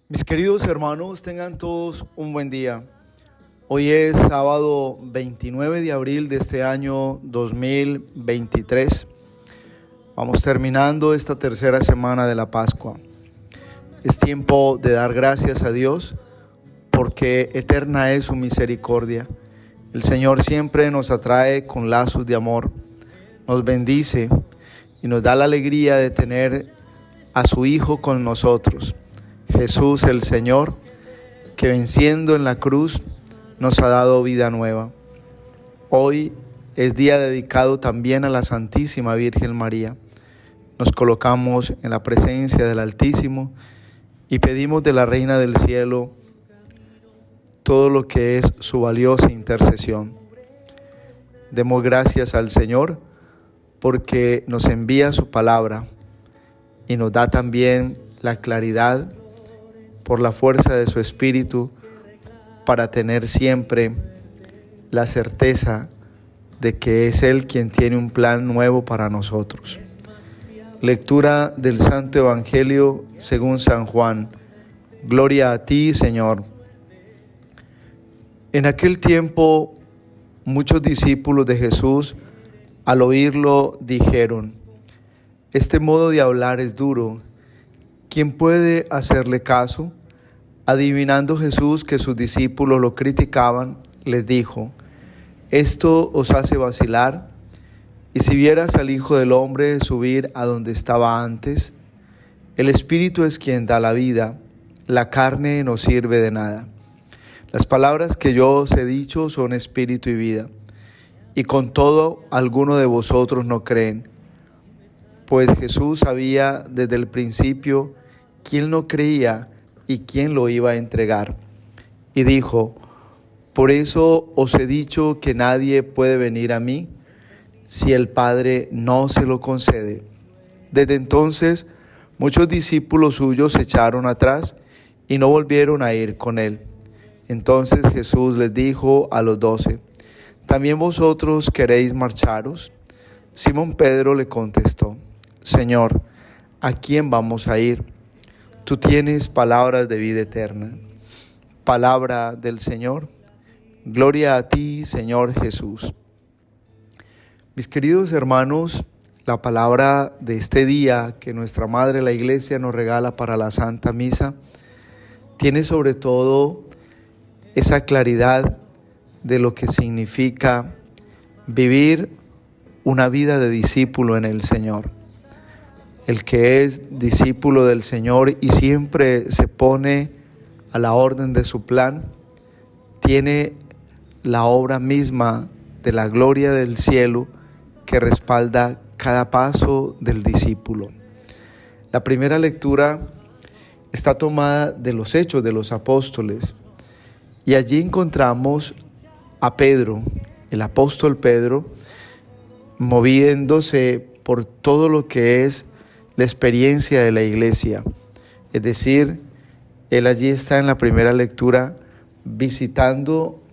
Mis queridos hermanos, tengan todos un buen día. Hoy es sábado 29 de abril de este año 2023. Vamos terminando esta tercera semana de la Pascua. Es tiempo de dar gracias a Dios porque eterna es su misericordia. El Señor siempre nos atrae con lazos de amor, nos bendice y nos da la alegría de tener a su Hijo con nosotros. Jesús el Señor, que venciendo en la cruz nos ha dado vida nueva. Hoy es día dedicado también a la Santísima Virgen María. Nos colocamos en la presencia del Altísimo y pedimos de la Reina del Cielo todo lo que es su valiosa intercesión. Demos gracias al Señor porque nos envía su palabra y nos da también la claridad por la fuerza de su Espíritu para tener siempre la certeza de que es Él quien tiene un plan nuevo para nosotros. Lectura del Santo Evangelio según San Juan. Gloria a ti, Señor. En aquel tiempo, muchos discípulos de Jesús, al oírlo, dijeron: este modo de hablar es duro. ¿Quién puede hacerle caso? Adivinando Jesús que sus discípulos lo criticaban, les dijo: ¿esto os hace vacilar? Y si vieras al Hijo del Hombre subir a donde estaba antes, el Espíritu es quien da la vida, la carne no sirve de nada. Las palabras que yo os he dicho son espíritu y vida, y con todo alguno de vosotros no creen. Pues Jesús sabía desde el principio quién no creía y quién lo iba a entregar. Y dijo: por eso os he dicho que nadie puede venir a mí si el Padre no se lo concede. Desde entonces muchos discípulos suyos se echaron atrás y no volvieron a ir con él. Entonces Jesús les dijo a los 12: ¿también vosotros queréis marcharos? Simón Pedro le contestó: Señor, ¿a quién vamos a ir? Tú tienes palabras de vida eterna. Palabra del Señor. Gloria a ti, Señor Jesús. Mis queridos hermanos, la palabra de este día que nuestra Madre la Iglesia nos regala para la Santa Misa tiene sobre todo esa claridad de lo que significa vivir una vida de discípulo en el Señor. El que es discípulo del Señor y siempre se pone a la orden de su plan, tiene la obra misma de la gloria del cielo que respalda cada paso del discípulo. La primera lectura está tomada de los Hechos de los Apóstoles y allí encontramos a Pedro, el apóstol Pedro, moviéndose por todo lo que es la experiencia de la iglesia. Es decir, él allí está en la primera lectura visitando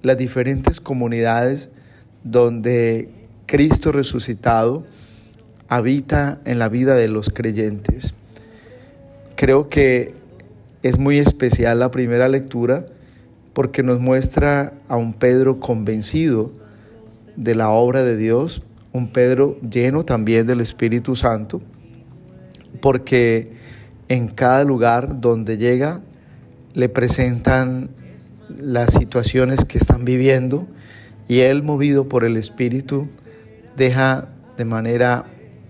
las diferentes comunidades donde Cristo resucitado habita en la vida de los creyentes. Creo que es muy especial la primera lectura porque nos muestra a un Pedro convencido de la obra de Dios, un Pedro lleno también del Espíritu Santo, porque en cada lugar donde llega le presentan las situaciones que están viviendo y él, movido por el Espíritu, deja de manera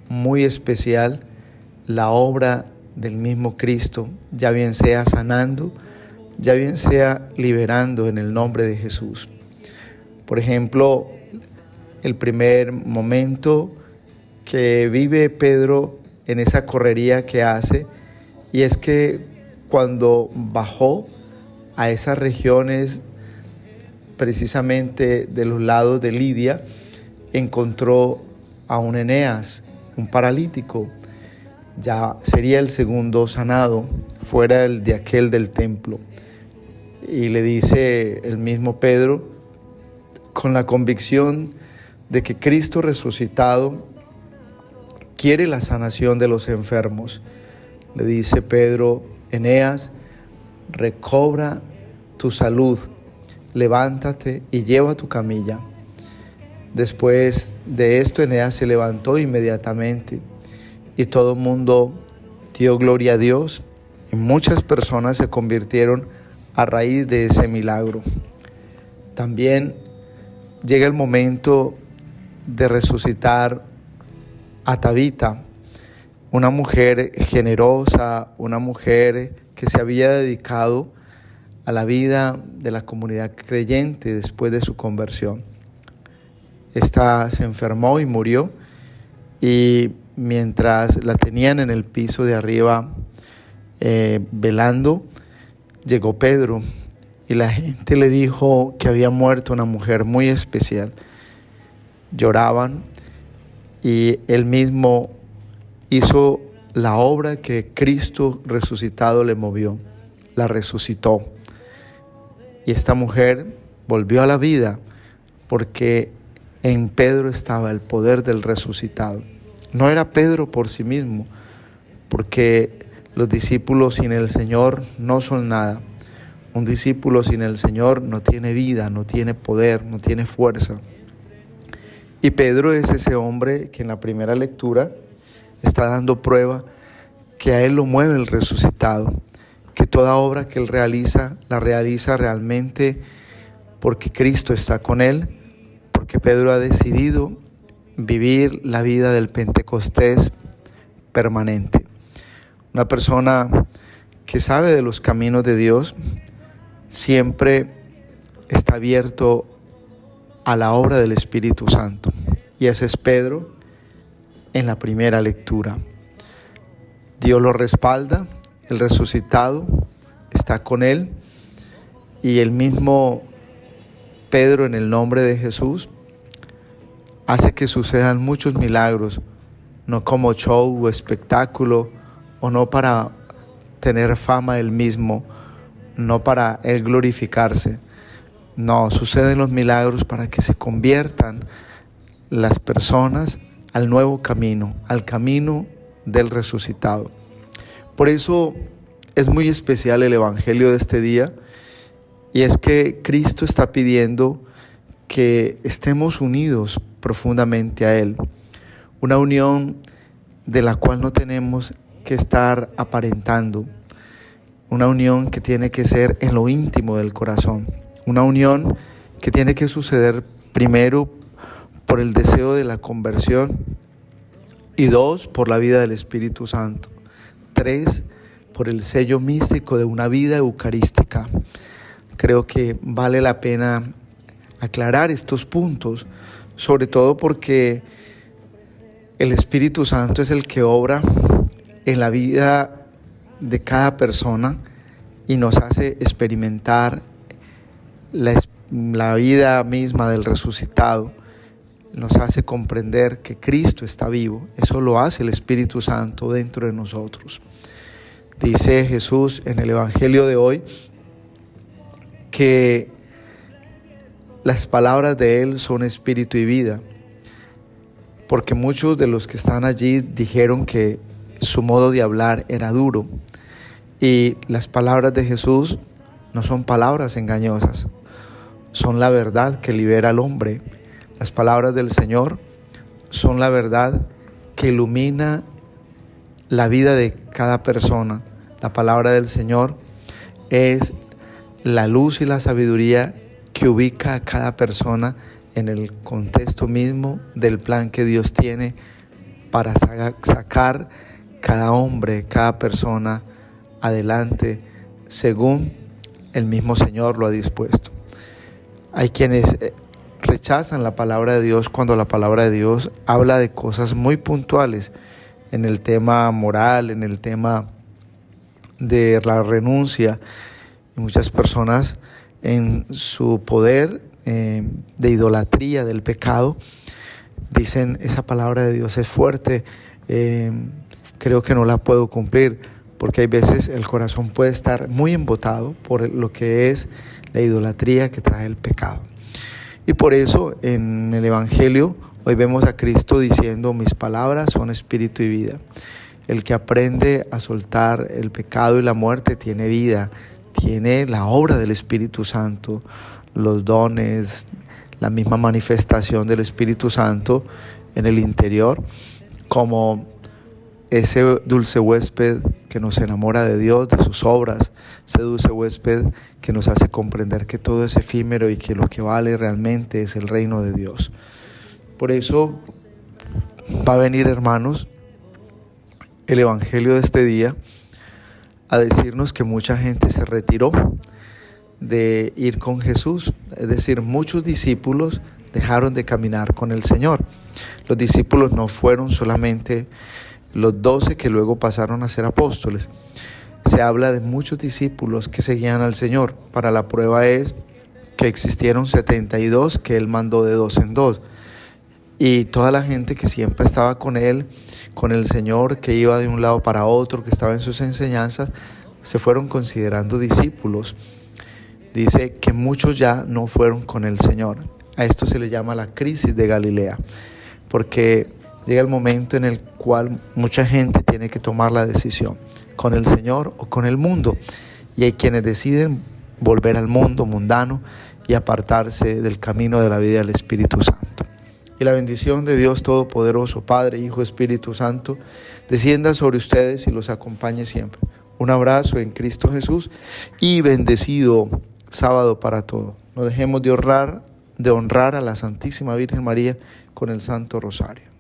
muy especial la obra del mismo Cristo, ya bien sea sanando, ya bien sea liberando en el nombre de Jesús. Por ejemplo, el primer momento que vive Pedro en esa correría que hace, y es que cuando bajó a esas regiones precisamente de los lados de Lidia, encontró a un Eneas, un paralítico. Ya sería el segundo sanado, fuera el de aquel del templo. Y le dice el mismo Pedro, con la convicción de que Cristo resucitado quiere la sanación de los enfermos. Le dice Pedro: Eneas, recobra tu salud, levántate y lleva tu camilla. Después de esto, Eneas se levantó inmediatamente y todo el mundo dio gloria a Dios y muchas personas se convirtieron a raíz de ese milagro. También llega el momento de resucitar a Tabita, una mujer generosa, una mujer que se había dedicado a la vida de la comunidad creyente después de su conversión. Esta se enfermó y murió, y mientras la tenían en el piso de arriba velando, llegó Pedro y la gente le dijo que había muerto una mujer muy especial. Lloraban y él mismo hizo la obra que Cristo resucitado le movió, la resucitó. Y esta mujer volvió a la vida porque en Pedro estaba el poder del resucitado. No era Pedro por sí mismo, porque los discípulos sin el Señor no son nada. Un discípulo sin el Señor no tiene vida, no tiene poder, no tiene fuerza. Y Pedro es ese hombre que en la primera lectura está dando prueba que a él lo mueve el resucitado, que toda obra que él realiza, la realiza realmente porque Cristo está con él, porque Pedro ha decidido vivir la vida del Pentecostés permanente. Una persona que sabe de los caminos de Dios siempre está abierto a la obra del Espíritu Santo. Y ese es Pedro en la primera lectura. Dios lo respalda, el resucitado está con él, y el mismo Pedro, en el nombre de Jesús, hace que sucedan muchos milagros, no como show o espectáculo, o no para tener fama él mismo, no para él glorificarse. No, suceden los milagros para que se conviertan las personas al nuevo camino, al camino del resucitado. Por eso es muy especial el Evangelio de este día, y es que Cristo está pidiendo que estemos unidos profundamente a Él. Una unión de la cual no tenemos que estar aparentando. Una unión que tiene que ser en lo íntimo del corazón. Una unión que tiene que suceder primero por el deseo de la conversión, y 2, por la vida del Espíritu Santo. 3, por el sello místico de una vida eucarística. Creo que vale la pena aclarar estos puntos, sobre todo porque el Espíritu Santo es el que obra en la vida de cada persona y nos hace experimentar la vida misma del resucitado. Nos hace comprender que Cristo está vivo. Eso lo hace el Espíritu Santo dentro de nosotros. Dice Jesús en el Evangelio de hoy que las palabras de Él son espíritu y vida, porque muchos de los que están allí dijeron que su modo de hablar era duro, y las palabras de Jesús no son palabras engañosas, son la verdad que libera al hombre. Las palabras del Señor son la verdad que ilumina la vida de cada persona. La palabra del Señor es la luz y la sabiduría que ubica a cada persona en el contexto mismo del plan que Dios tiene para sacar cada hombre, cada persona adelante según el mismo Señor lo ha dispuesto. Hay quienes rechazan la palabra de Dios cuando la palabra de Dios habla de cosas muy puntuales en el tema moral, en el tema de la renuncia. Y muchas personas en su poder de idolatría del pecado dicen: esa palabra de Dios es fuerte, creo que no la puedo cumplir, porque hay veces el corazón puede estar muy embotado por lo que es la idolatría que trae el pecado. Y por eso en el Evangelio hoy vemos a Cristo diciendo: mis palabras son espíritu y vida. El que aprende a soltar el pecado y la muerte tiene vida, tiene la obra del Espíritu Santo, los dones, la misma manifestación del Espíritu Santo en el interior, como ese dulce huésped que nos enamora de Dios, de sus obras, ese dulce huésped que nos hace comprender que todo es efímero y que lo que vale realmente es el reino de Dios. Por eso va a venir, hermanos, el Evangelio de este día a decirnos que mucha gente se retiró de ir con Jesús, es decir, muchos discípulos dejaron de caminar con el Señor. Los discípulos no fueron solamente los 12 que luego pasaron a ser apóstoles. Se habla de muchos discípulos que seguían al Señor. Para la prueba es que existieron 72 que Él mandó de 2 en 2. Y toda la gente que siempre estaba con Él, con el Señor, que iba de un lado para otro, que estaba en sus enseñanzas, se fueron considerando discípulos. Dice que muchos ya no fueron con el Señor. A esto se le llama la crisis de Galilea, porque llega el momento en el cual mucha gente tiene que tomar la decisión, con el Señor o con el mundo. Y hay quienes deciden volver al mundo mundano y apartarse del camino de la vida del Espíritu Santo. Y la bendición de Dios Todopoderoso, Padre, Hijo, Espíritu Santo, descienda sobre ustedes y los acompañe siempre. Un abrazo en Cristo Jesús y bendecido sábado para todos. No dejemos de honrar a la Santísima Virgen María con el Santo Rosario.